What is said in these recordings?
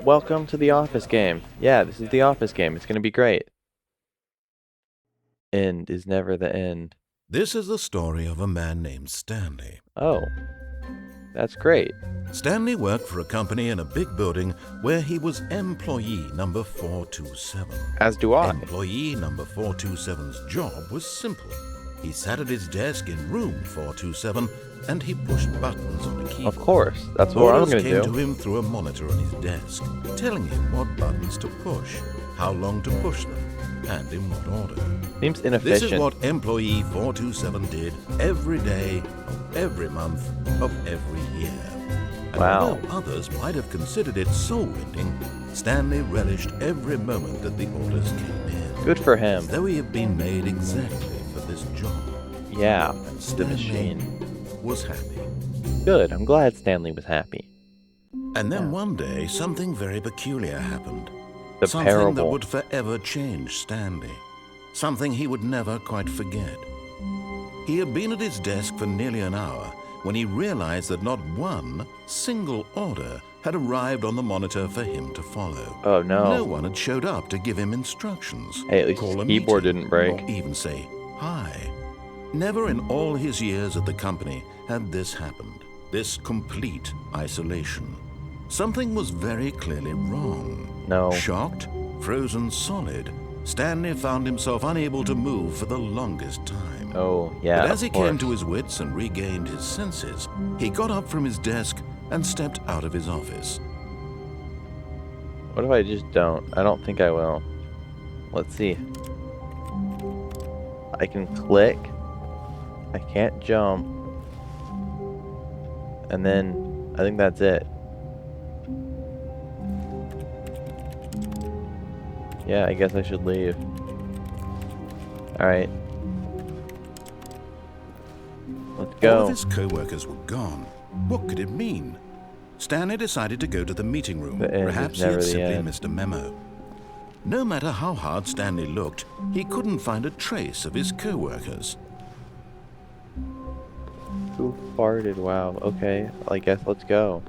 Welcome to the Office game. Yeah, this is the Office game. It's gonna be great. End is never the end. This is the story of a man named Stanley. Oh, that's great. Stanley worked for a company in a big building where he was employee number 427. As do I. Employee number 427's job was simple. He sat at his desk in room 427 and he pushed buttons on a keyboard. Of course, that's what I'm Orders gonna came do. to him through a monitor on his desk, telling him what buttons to push, how long to push them, and in what order. Seems This inefficient. is what employee 427 did every day of every month of every year. And Wow. although others might have considered it soul-rending, Stanley relished every moment that the orders came in. Good for him. As though he had been made exactly for this job. Yeah, And the Stanley machine. was happy. Good. I'm glad Stanley was happy. And then one day, something very peculiar happened. The Something that parable. would forever change Stanley. Something he would never quite forget. He had been at his desk for nearly an hour when he realized that not one single order had arrived on the monitor for him to follow. Oh no. No one had showed up to give him instructions. Hey, at least call his a keyboard meeting, didn't break. or even say hi. Never in all his years at the company had this happened. This complete isolation. Something was very clearly wrong. No. Shocked, frozen solid, Stanley found himself unable to move for the longest time. Oh, yeah. But as he of course. came to his wits and regained his senses, he got up from his desk and stepped out of his office. What if I just don't? I don't think I will. Let's see. I can click. I can't jump. And then I think that's it. Yeah, I guess I should leave. Alright. Let's All go. of his co-workers were gone. What could it mean? Stanley decided to go to the meeting room. The end is Perhaps he never had the simply end. missed a memo. No matter how hard Stanley looked, he couldn't find a trace of his co-workers. Who farted? Wow. Okay. I guess let's go.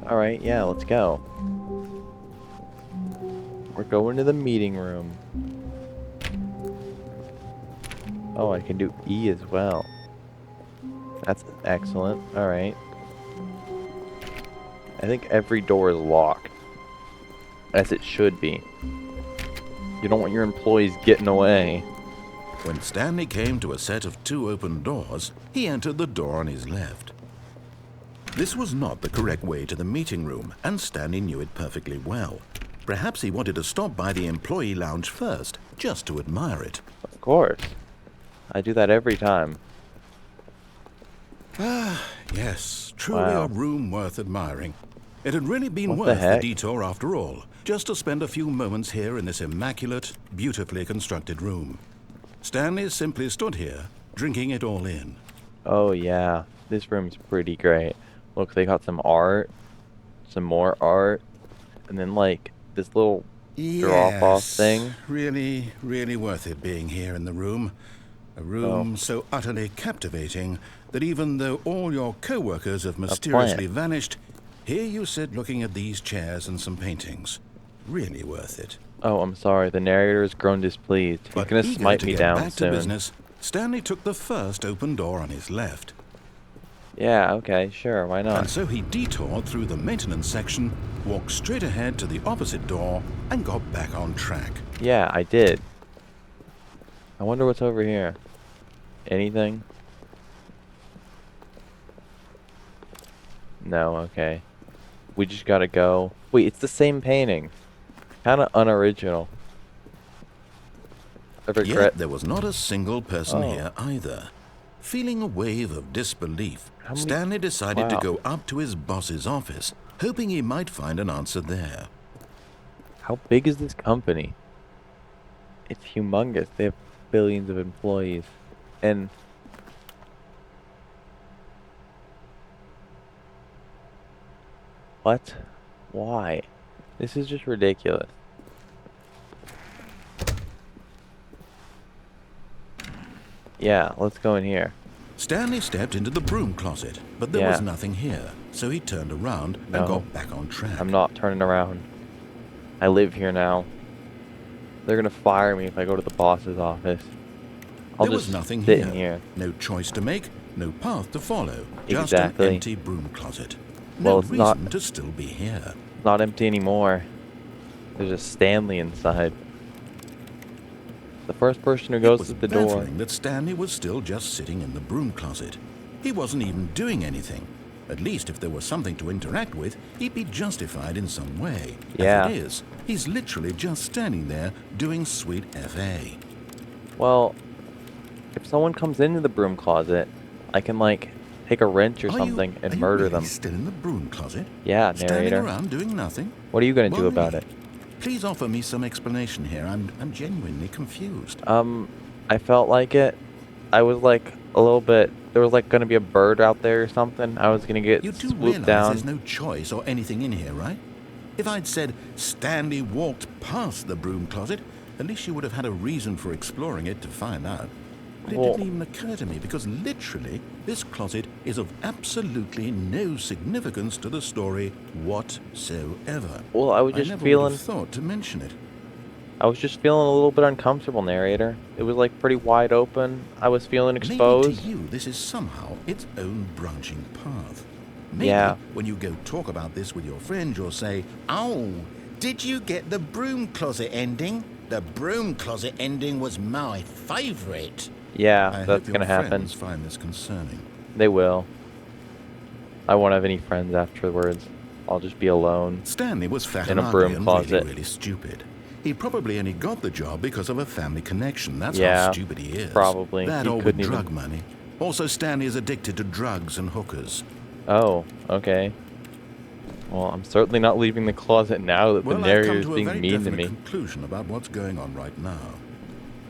Alright, yeah, let's go. We're going to the meeting room. Oh, I can do E as well. That's excellent. Alright. I think every door is locked. As it should be. You don't want your employees getting away. When Stanley came to a set of 2 open doors, he entered the door on his left. This was not the correct way to the meeting room, and Stanley knew it perfectly well. Perhaps he wanted to stop by the employee lounge first, just to admire it. Of course. I do that every time. Yes, truly Wow. a room worth admiring. It had really been What the worth the heck? detour after all, just to spend a few moments here in this immaculate, beautifully constructed room. Stanley simply stood here, drinking it all in. Oh yeah, this room's pretty great. Look, they got some art, some more art, and then like this little drop-off thing. Really, really worth it being here in the room. A room so utterly captivating that even though all your co-workers have mysteriously vanished, here you sit looking at these chairs and some paintings. Really worth it. Oh, I'm sorry. The narrator has grown displeased. He's But gonna eager smite to me get down back to soon. business, Stanley took the first open door on his left. Yeah, okay, sure, why And not? so he detoured through the maintenance section, walked straight ahead to the opposite door, and got back on track. Yeah, I did. I wonder what's over here. Anything? No, okay. We just gotta go. Wait, it's the same painting. Kinda unoriginal. I regret. Yet there was not a single person Oh. here either. Feeling a wave of disbelief, How many- Stanley decided to Wow. go up to his boss's office, hoping he might find an answer there. How big is this company? It's humongous. They have billions of employees. And what? Why? This is just ridiculous. Yeah, let's go in here. Stanley stepped into the broom closet, but there was nothing here, so he turned around and got back on track. I'm not turning around. I live here now. They're gonna fire me if I go to the boss's office. I'll There just was nothing sit here. in here. No choice to make, no path to follow. Just Exactly. an empty broom closet. Well, No it's reason not- to still be here. Not empty anymore. There's a Stanley inside. The first person who It goes was to the door. baffling that Stanley was still just sitting in the broom closet. He wasn't even doing anything. At least if there was something to interact with, he'd be justified in some way. Yeah. As it is, he's literally just standing there doing sweet FA. Well, if someone comes into the broom closet, I can like take a wrench or something and murder them. Still in the broom closet? Yeah, Standing narrator. around doing nothing? What are you gonna do Why? about it? Please offer me some explanation here. I'm genuinely confused. I felt like it. I was like a little bit. There was like gonna be a bird out there or something. I was gonna get You do swooped realize down. there's no choice or anything in here, right? If I'd said Stanley walked past the broom closet, at least you would have had a reason for exploring it to find out. But it Well- didn't even occur to me because literally this closet is of absolutely no significance to the story whatsoever. Well, I was I just never feeling. would have thought to mention it. I was just feeling a little bit uncomfortable, narrator. It was like pretty wide open. I was feeling exposed. Maybe to you this is somehow its own branching path. Maybe Yeah. when you go talk about this with your friend, you'll say, "Oh, did you get the broom closet ending? The broom closet ending was my favourite." Yeah, I that's hope your gonna happen. friends find this concerning. They will. I won't have any friends afterwards. I'll just be alone. Stanley was fat In and a broom ugly and closet. really stupid. He probably only got the job because of a family connection. That's Yeah, how stupid he is. probably. That He or with couldn't even- drug money. Also, Stanley is addicted to drugs and hookers. Oh, okay. Well, I'm certainly not leaving the closet now that Well, the I've narrator come is to a being very mean to definite me. conclusion about what's going on right now.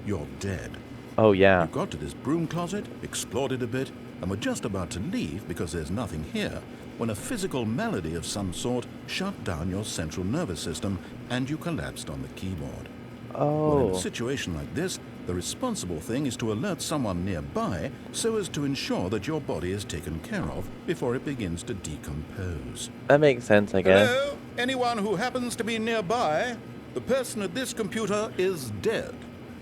You're dead. Oh, yeah. You got to this broom closet, explored it a bit, and were just about to leave because there's nothing here when a physical malady of some sort shut down your central nervous system and you collapsed on the keyboard. Well, in a Oh, situation like this, the responsible thing is to alert someone nearby so as to ensure that your body is taken care of before it begins to decompose. that makes sense, I guess. Hello? Anyone who happens to be nearby? The person at this computer is dead.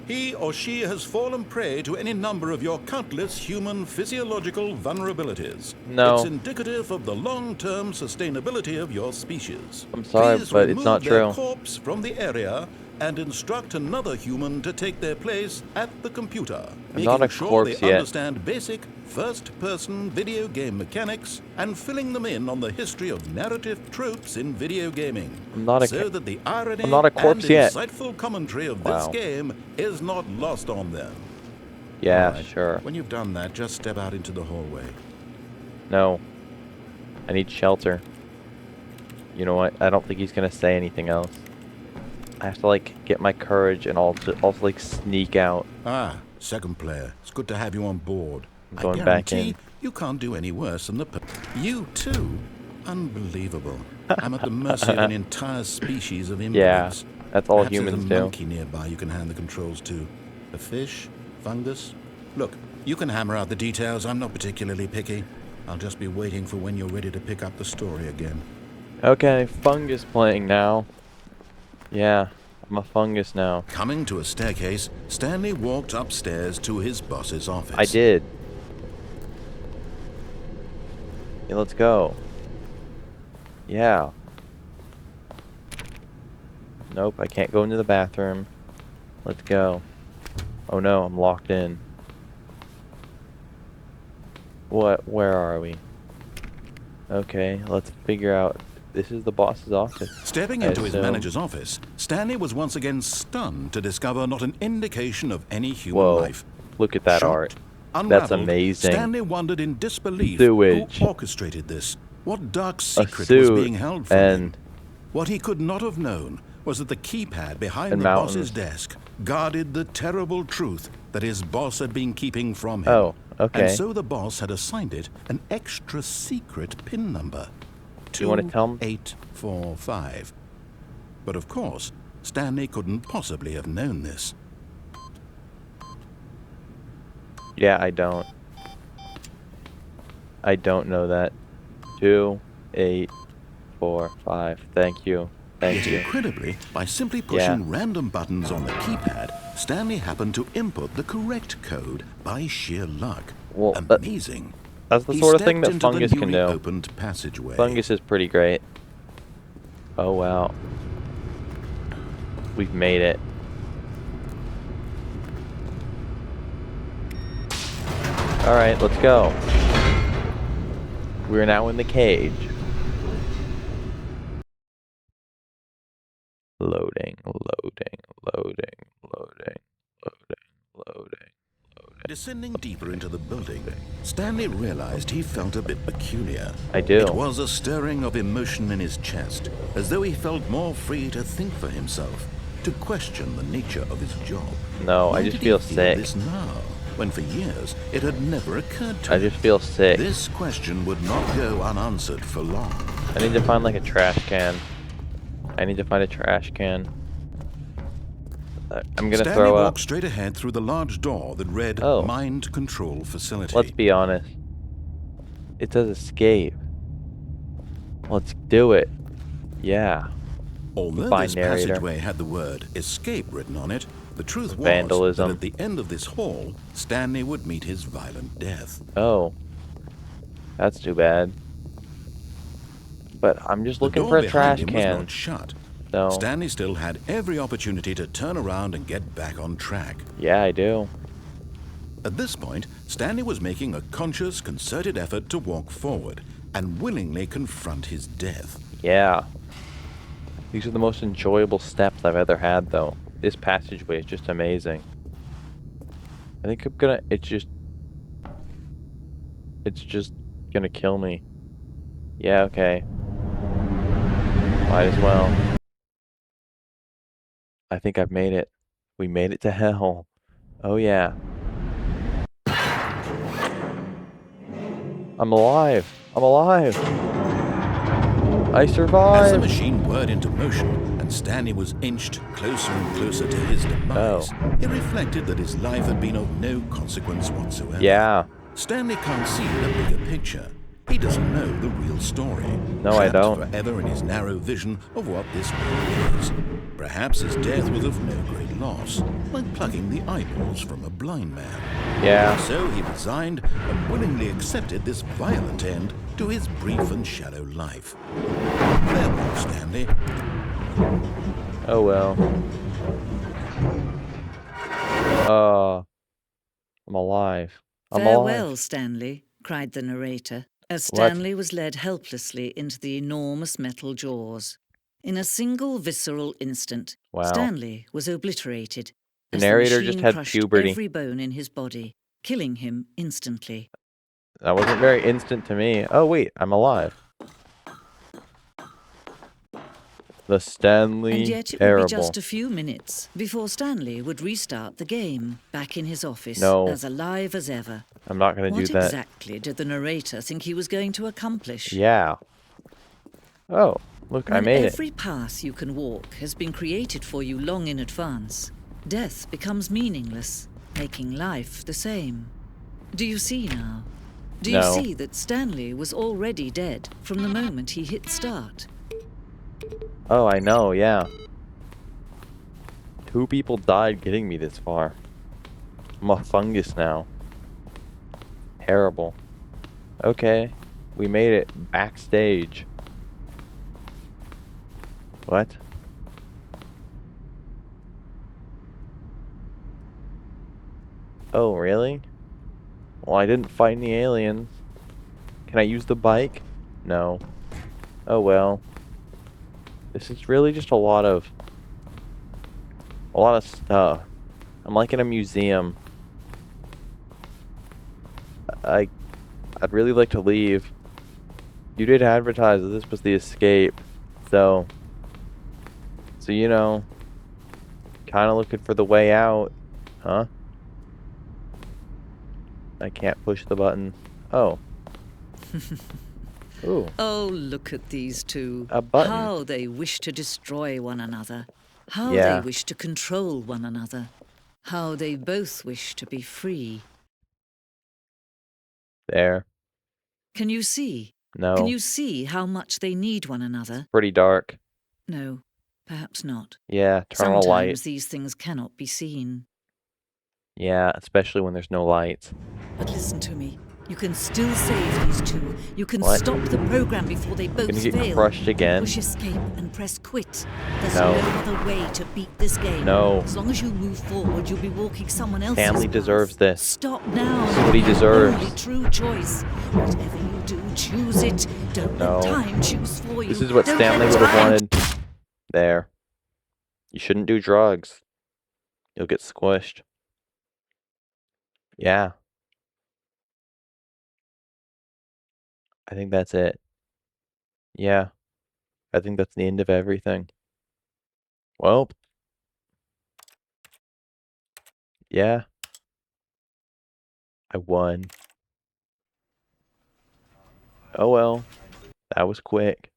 He or she has fallen prey to any number of your countless human physiological vulnerabilities. No. It's indicative of the long-term sustainability of your species. I'm sorry, Please but it's remove not their true. corpse from the area and instruct another human to take their place at the computer, I'm not making a sure corpse they yet. understand basic first-person video game mechanics and filling them in on the history of narrative tropes in video gaming, I'm not a so ca- that the irony I'm not a corpse and yet. insightful commentary of Wow. this game is not lost on them. Yeah, All right, sure. When you've done that, just step out into the hallway. No. I need shelter. You know what? I don't think he's gonna say anything else. I have to, like, get my courage and also like, sneak out. Ah, second player. It's good to have you on board. I'm going I back guarantee in. you can't do any worse than you too? Unbelievable. I'm at the mercy of an entire species of invalids. That's all Perhaps humans there's a do. monkey nearby you can hand the controls to. A fish? Fungus? Look, you can hammer out the details. I'm not particularly picky. I'll just be waiting for when you're ready to pick up the story again. Okay, fungus playing now. Yeah, I'm a fungus now. Coming to a staircase, Stanley walked upstairs to his boss's office. I did. Yeah, let's go. Yeah. Nope, I can't go into the bathroom. Let's go. Oh no, I'm locked in. What? Where are we? Okay, let's figure out. This is the boss's office. Stepping I into his assume. manager's office, Stanley was once again stunned to discover not an indication of any human Whoa, life. look at that Shocked, art. unraveled, amazing. Stanley wondered in disbelief Sewage. who orchestrated this. What dark A secret was suit being held from him? and What he could not have known was that the keypad behind And the mountains. boss's desk guarded the terrible truth that his boss had been keeping from him. Oh, okay. And so the boss had assigned it an extra secret PIN number. You wanna tell him? 2845. But of course, Stanley couldn't possibly have known this. yeah, I don't. I don't know that. 2, 8, 4, 5. Thank you. Thank Yet you. incredibly, by simply Yeah. pushing random buttons on the keypad, Stanley happened to input the correct code by sheer luck. Well, Amazing. that's the He sort of thing stepped that into the Fungus can newly do. opened passageway. Fungus is pretty great. Oh, wow. We've made it. Alright, let's go. We're now in the cage. Loading, loading, loading, loading, loading, loading. Descending deeper into the building, Stanley realized he felt a bit peculiar. I do. It was a stirring of emotion in his chest, as though he felt more free to think for himself, to question the nature of his job. No, Why I just did feel he sick. this now, when for years it had never occurred to I him? just feel sick. This question would not go unanswered for long. I need to find like a trash can. I need to find a trash can. I'm gonna Stanley throw walked up. straight ahead through the large door that read Oh. Mind Control Facility. Let's be honest. It says escape. Let's do it. Yeah. Although Fine, this narrator. passageway had the word escape written on it, the truth was Vandalism. that at the end of this hall, Stanley would meet his violent death. Oh. That's too bad. But I'm just looking the for door a trash behind him can. was not shut. So, Stanley still had every opportunity to turn around and get back on track. yeah, I do. At this point, Stanley was making a conscious, concerted effort to walk forward and willingly confront his death. Yeah. These are the most enjoyable steps I've ever had, though. This passageway is just amazing. I think I'm gonna... It's just gonna kill me. Yeah, okay. Might as well. I think I've made it. We made it to hell. Oh, yeah. I'm alive. I'm alive. I As the survived. machine whirred into motion and Stanley was inched closer and closer to his demise, he reflected that his life had been of no consequence whatsoever. Yeah. Stanley can't see the bigger picture. He doesn't know the real story. No, I trapped don't. forever in his narrow vision of what this world is. Perhaps his death was of no great loss, like plucking the eyeballs from a blind man. Yeah. So he resigned and willingly accepted this violent end to his brief and shallow life. Farewell, Stanley. Oh, well. I'm alive. I'm Farewell, alive. Stanley, cried the narrator, as What? Stanley was led helplessly into the enormous metal jaws. In a single visceral instant, Wow. Stanley was obliterated. The as narrator machine just had crushed puberty. every bone in his body, killing him instantly. That wasn't very instant to me. Oh, wait. I'm alive. The Stanley And yet it Terrible. would be just a few minutes before Stanley would restart the game, back in his office, No. as alive as ever. I'm not going to What do that. exactly did the narrator think he was going to accomplish? Yeah. Oh, look, I When made it. every path you can walk has been created for you long in advance, death becomes meaningless, making life the same. Do you see now? Do you No. see that Stanley was already dead from the moment he hit start? Oh, I know, yeah. 2 people died getting me this far. I'm a fungus now. Terrible. Okay, we made it backstage. What? Oh, really? Well, I didn't fight any aliens. Can I use the bike? No. Oh well. This is really just a lot of stuff. I'm like in a museum. I'd really like to leave. You did advertise that this was the escape, so you know, kind of looking for the way out, huh? I can't push the button. Oh. Ooh. Oh, look at these two. A button. How they wish to destroy one another. How Yeah. they wish to control one another. How they both wish to be free. There. Can you see? No. Can you see how much they need one another? Pretty dark. No, perhaps not. Yeah, turn on a light. Sometimes these things cannot be seen. Yeah, especially when there's no lights. But listen to me. You can still save these two. You can What? stop the program before they both Gonna get fail. crushed again? Push escape and press quit. There's No. no other way to beat this game. No. As long as you move forward, you'll be walking someone else's Family path. deserves this. Stop now. This is what he The deserves. only true choice. Whatever you do, choose it. Don't No. let time choose for you. This is what Don't Stanley let would have time- wanted. There. You shouldn't do drugs. You'll get squished. Yeah. I think that's it. Yeah. I think that's the end of everything. Well. Yeah. I won. Oh well. That was quick.